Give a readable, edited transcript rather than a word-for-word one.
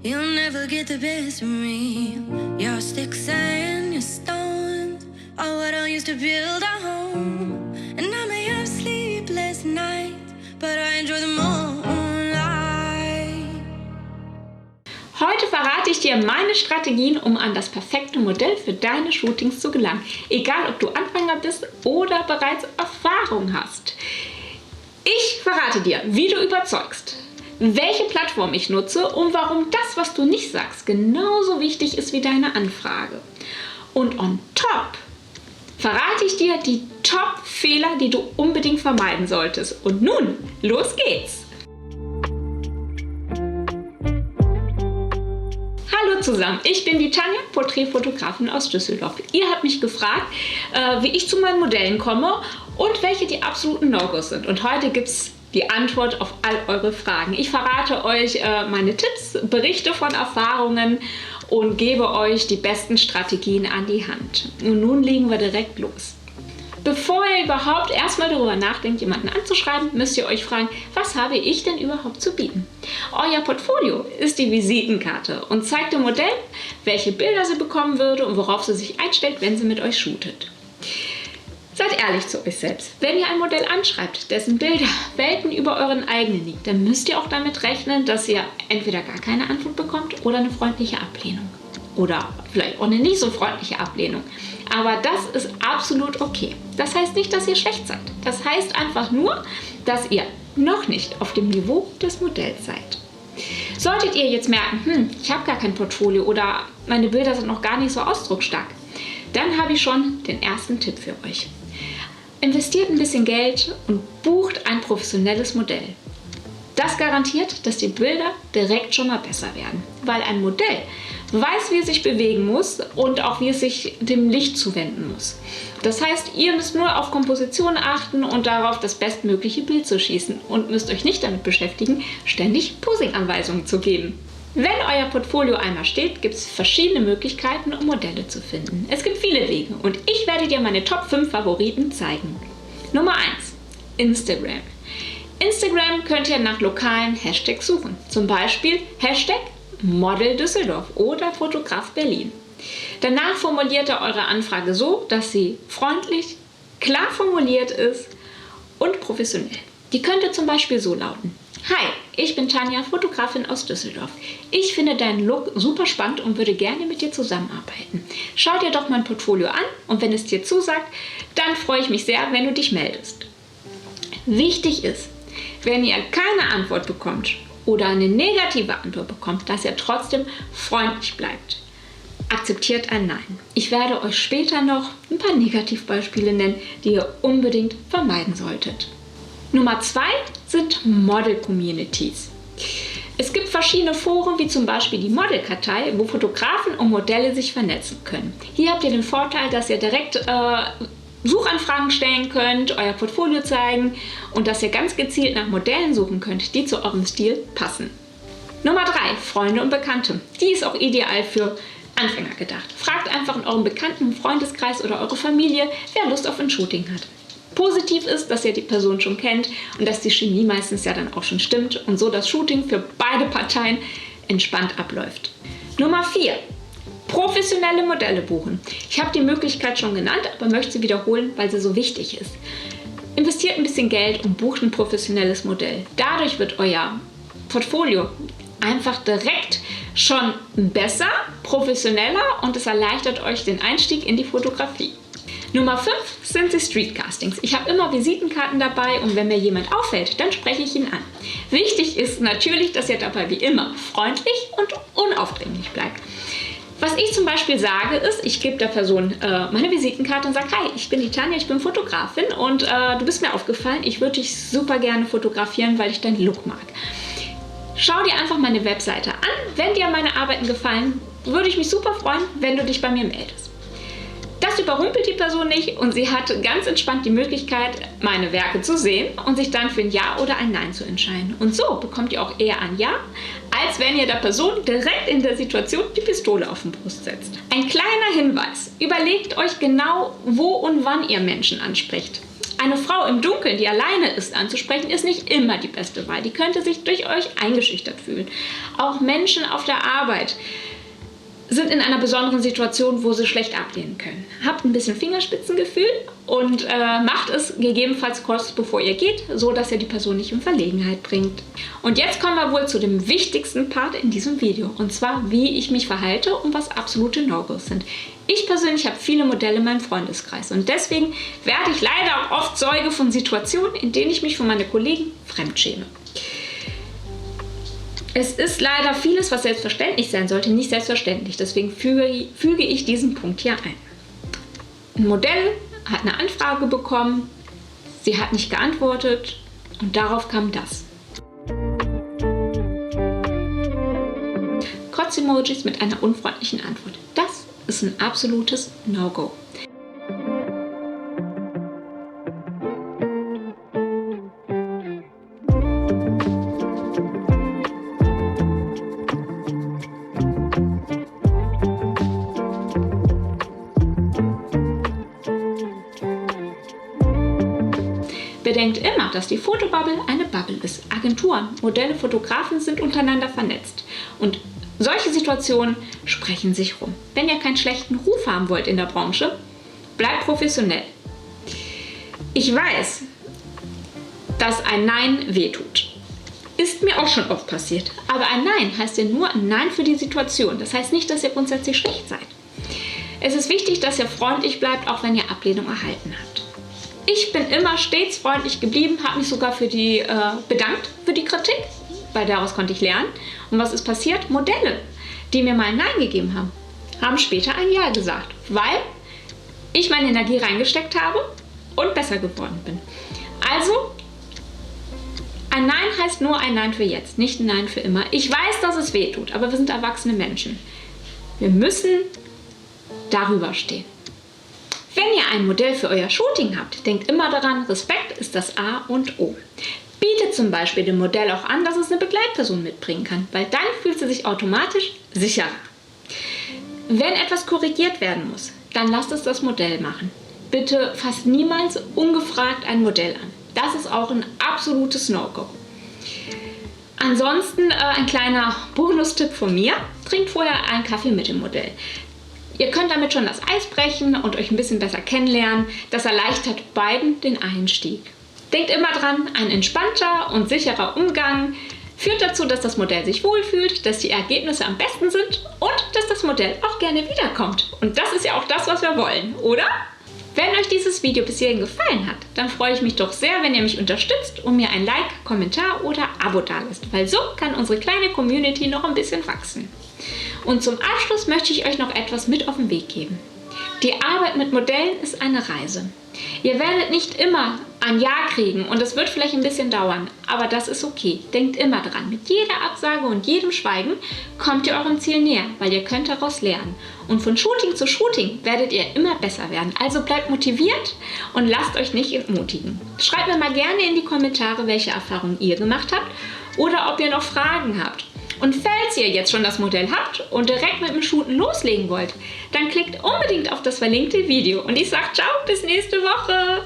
You'll never get the best of me. Your sticks and your stones are what I used to build a home. And I may have sleepless nights, but I enjoy the moonlight. Heute verrate ich dir meine Strategien, um an das perfekte Modell für deine Shootings zu gelangen. Egal, ob du Anfänger bist oder bereits Erfahrung hast. Ich verrate dir, wie du überzeugst, welche Plattform ich nutze und warum das, was du nicht sagst, genauso wichtig ist wie deine Anfrage. Und on top verrate ich dir die Top-Fehler, die du unbedingt vermeiden solltest. Und nun, los geht's! Hallo zusammen, ich bin die Tanja, Porträtfotografin aus Düsseldorf. Ihr habt mich gefragt, wie ich zu meinen Modellen komme und welche die absoluten No-Gos sind. Und heute gibt es die Antwort auf all eure Fragen. Ich verrate euch meine Tipps, berichte von Erfahrungen und gebe euch die besten Strategien an die Hand. Und nun legen wir direkt los. Bevor ihr überhaupt erstmal darüber nachdenkt, jemanden anzuschreiben, müsst ihr euch fragen, was habe ich denn überhaupt zu bieten? Euer Portfolio ist die Visitenkarte und zeigt dem Modell, welche Bilder sie bekommen würde und worauf sie sich einstellt, wenn sie mit euch shootet. Seid ehrlich zu euch selbst. Wenn ihr ein Modell anschreibt, dessen Bilder Welten über euren eigenen liegen, dann müsst ihr auch damit rechnen, dass ihr entweder gar keine Antwort bekommt oder eine freundliche Ablehnung. Oder vielleicht auch eine nicht so freundliche Ablehnung. Aber das ist absolut okay. Das heißt nicht, dass ihr schlecht seid. Das heißt einfach nur, dass ihr noch nicht auf dem Niveau des Modells seid. Solltet ihr jetzt merken, ich habe gar kein Portfolio oder meine Bilder sind noch gar nicht so ausdrucksstark, dann habe ich schon den ersten Tipp für euch. Investiert ein bisschen Geld und bucht ein professionelles Modell. Das garantiert, dass die Bilder direkt schon mal besser werden, weil ein Modell weiß, wie es sich bewegen muss und auch wie es sich dem Licht zuwenden muss. Das heißt, ihr müsst nur auf Komposition achten und darauf, das bestmögliche Bild zu schießen und müsst euch nicht damit beschäftigen, ständig Posing-Anweisungen zu geben. Wenn euer Portfolio einmal steht, gibt es verschiedene Möglichkeiten, um Modelle zu finden. Es gibt viele Wege und ich werde dir meine Top 5 Favoriten zeigen. Nummer 1. Instagram. Instagram könnt ihr nach lokalen Hashtags suchen. Zum Beispiel Hashtag Model Düsseldorf oder Fotograf Berlin. Danach formuliert ihr eure Anfrage so, dass sie freundlich, klar formuliert ist und professionell. Die könnte zum Beispiel so lauten: Hi, ich bin Tanja, Fotografin aus Düsseldorf. Ich finde deinen Look super spannend und würde gerne mit dir zusammenarbeiten. Schau dir doch mein Portfolio an und wenn es dir zusagt, dann freue ich mich sehr, wenn du dich meldest. Wichtig ist, wenn ihr keine Antwort bekommt oder eine negative Antwort bekommt, dass ihr trotzdem freundlich bleibt. Akzeptiert ein Nein. Ich werde euch später noch ein paar Negativbeispiele nennen, die ihr unbedingt vermeiden solltet. Nummer 2 sind Model-Communities. Es gibt verschiedene Foren, wie zum Beispiel die Modelkartei, wo Fotografen und Modelle sich vernetzen können. Hier habt ihr den Vorteil, dass ihr direkt Suchanfragen stellen könnt, euer Portfolio zeigen und dass ihr ganz gezielt nach Modellen suchen könnt, die zu eurem Stil passen. Nummer 3, Freunde und Bekannte. Die ist auch ideal für Anfänger gedacht. Fragt einfach in eurem Bekannten- und Freundeskreis oder eure Familie, wer Lust auf ein Shooting hat. Positiv ist, dass ihr die Person schon kennt und dass die Chemie meistens ja dann auch schon stimmt und so das Shooting für beide Parteien entspannt abläuft. Nummer 4. Professionelle Modelle buchen. Ich habe die Möglichkeit schon genannt, aber möchte sie wiederholen, weil sie so wichtig ist. Investiert ein bisschen Geld und bucht ein professionelles Modell. Dadurch wird euer Portfolio einfach direkt schon besser, professioneller und es erleichtert euch den Einstieg in die Fotografie. Nummer 5 sind die Streetcastings. Ich habe immer Visitenkarten dabei und wenn mir jemand auffällt, dann spreche ich ihn an. Wichtig ist natürlich, dass ihr dabei wie immer freundlich und unaufdringlich bleibt. Was ich zum Beispiel sage ist, ich gebe der Person meine Visitenkarte und sage: Hi, ich bin die Tanja, ich bin Fotografin und du bist mir aufgefallen, ich würde dich super gerne fotografieren, weil ich deinen Look mag. Schau dir einfach meine Webseite an. Wenn dir meine Arbeiten gefallen, würde ich mich super freuen, wenn du dich bei mir meldest. Das überrumpelt die Person nicht und sie hat ganz entspannt die Möglichkeit, meine Werke zu sehen und sich dann für ein Ja oder ein Nein zu entscheiden. Und so bekommt ihr auch eher ein Ja, als wenn ihr der Person direkt in der Situation die Pistole auf die Brust setzt. Ein kleiner Hinweis: Überlegt euch genau, wo und wann ihr Menschen anspricht. Eine Frau im Dunkeln, die alleine ist, anzusprechen, ist nicht immer die beste Wahl. Die könnte sich durch euch eingeschüchtert fühlen. Auch Menschen auf der Arbeit sind in einer besonderen Situation, wo sie schlecht ablehnen können. Habt ein bisschen Fingerspitzengefühl und macht es gegebenenfalls kurz bevor ihr geht, so dass ihr die Person nicht in Verlegenheit bringt. Und jetzt kommen wir wohl zu dem wichtigsten Part in diesem Video, und zwar, wie ich mich verhalte und was absolute No-Gos sind. Ich persönlich habe viele Modelle in meinem Freundeskreis und deswegen werde ich leider auch oft Zeuge von Situationen, in denen ich mich von meinen Kollegen fremdschäme. Es ist leider vieles, was selbstverständlich sein sollte, nicht selbstverständlich. Deswegen füge ich diesen Punkt hier ein. Ein Modell hat eine Anfrage bekommen, sie hat nicht geantwortet und darauf kam das. Kotz-Emojis mit einer unfreundlichen Antwort. Das ist ein absolutes No-Go. Bedenkt immer, dass die Fotobubble eine Bubble ist. Agenturen, Modelle, Fotografen sind untereinander vernetzt. Und solche Situationen sprechen sich rum. Wenn ihr keinen schlechten Ruf haben wollt in der Branche, bleibt professionell. Ich weiß, dass ein Nein wehtut. Ist mir auch schon oft passiert. Aber ein Nein heißt ja nur ein Nein für die Situation. Das heißt nicht, dass ihr grundsätzlich schlecht seid. Es ist wichtig, dass ihr freundlich bleibt, auch wenn ihr Ablehnung erhalten habt. Ich bin immer stets freundlich geblieben, habe mich sogar bedankt für die Kritik, weil daraus konnte ich lernen. Und was ist passiert? Modelle, die mir mal ein Nein gegeben haben, haben später ein Ja gesagt, weil ich meine Energie reingesteckt habe und besser geworden bin. Also, ein Nein heißt nur ein Nein für jetzt, nicht ein Nein für immer. Ich weiß, dass es weh tut, aber wir sind erwachsene Menschen. Wir müssen darüber stehen. Wenn ihr ein Modell für euer Shooting habt, denkt immer daran, Respekt ist das A und O. Bietet zum Beispiel dem Modell auch an, dass es eine Begleitperson mitbringen kann, weil dann fühlt sie sich automatisch sicherer. Wenn etwas korrigiert werden muss, dann lasst es das Modell machen. Bitte fasst niemals ungefragt ein Modell an. Das ist auch ein absolutes No-Go. Ansonsten ein kleiner Bonustipp von mir, trinkt vorher einen Kaffee mit dem Modell. Ihr könnt damit schon das Eis brechen und euch ein bisschen besser kennenlernen. Das erleichtert beiden den Einstieg. Denkt immer dran, ein entspannter und sicherer Umgang führt dazu, dass das Modell sich wohlfühlt, dass die Ergebnisse am besten sind und dass das Modell auch gerne wiederkommt. Und das ist ja auch das, was wir wollen, oder? Wenn euch dieses Video bis hierhin gefallen hat, dann freue ich mich doch sehr, wenn ihr mich unterstützt und mir ein Like, Kommentar oder Abo dalasst, weil so kann unsere kleine Community noch ein bisschen wachsen. Und zum Abschluss möchte ich euch noch etwas mit auf den Weg geben. Die Arbeit mit Modellen ist eine Reise. Ihr werdet nicht immer ein Ja kriegen und es wird vielleicht ein bisschen dauern, aber das ist okay. Denkt immer dran, mit jeder Absage und jedem Schweigen kommt ihr eurem Ziel näher, weil ihr könnt daraus lernen. Und von Shooting zu Shooting werdet ihr immer besser werden. Also bleibt motiviert und lasst euch nicht entmutigen. Schreibt mir mal gerne in die Kommentare, welche Erfahrungen ihr gemacht habt oder ob ihr noch Fragen habt. Und falls ihr jetzt schon das Modell habt und direkt mit dem Shooten loslegen wollt, dann klickt unbedingt auf das verlinkte Video. Und ich sage ciao, bis nächste Woche.